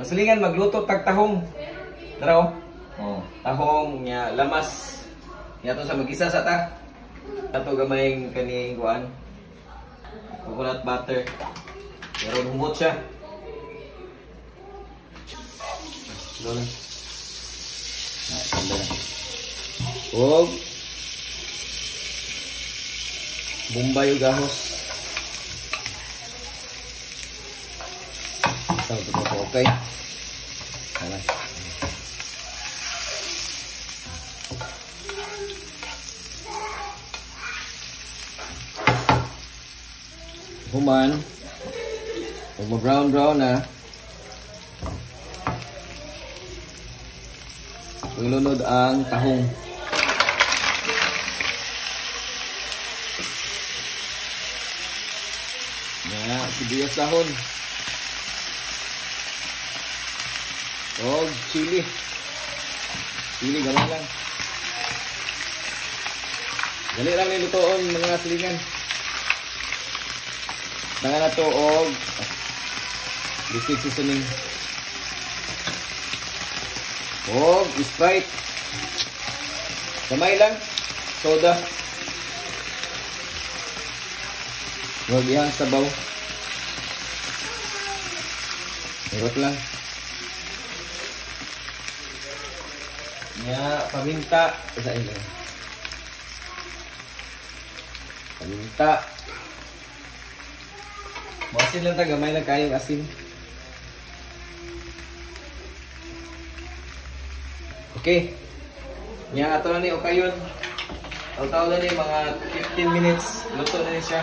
Masilingan magluto tag tahong. Tara oh. Oh, tahong nya lamas. Nya to sa magisa sa ta. Ato gamayng kaning kuan. Coconut butter. Pero humot siya. Doon. Tanda na. Og Bombay ug ahos. Ito po, okay. Alright. Human. Pag ma-brown na, ilunod ang tahong. Sibuyas dahon. Og chili. Chili gamay lang. Dali lang nilutoon mga silingan. Tangan na to og liquid seasoning. Og Sprite. Gamay lang. Soda. Huwag ihang sabaw. Hirap lang. Paminta. Isain lang. Paminta. Masin lang ta, gamay lang kayong asin. Okay. Ato na ni okayon. Taw-taw na ni mga 15 minutes. Luto na ni siya.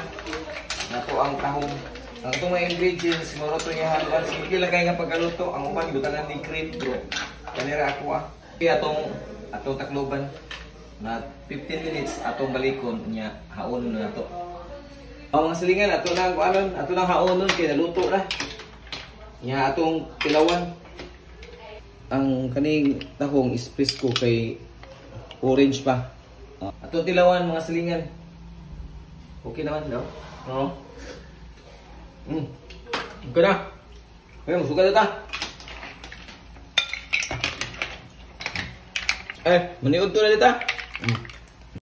Nato ang tahong. Ang itong mga ingredients, siguro ito yung haluan. Sige lang kayo nga pagkaluto. Ang uman, lutangan ni cream. Kanira ako ah. Okay, atong takloban na 15 minutes atong balikon niya haon na nato. Ang mga silingan ato nang kuanon, ato nang haonon kay naluto na. Niya atong tilawan. Ang kaning tahong is presko kay orange pa. Atong tilawan mga silingan. Okay naman daw. No? Okay na. Kaya musuka na ta. Maniud to na dita.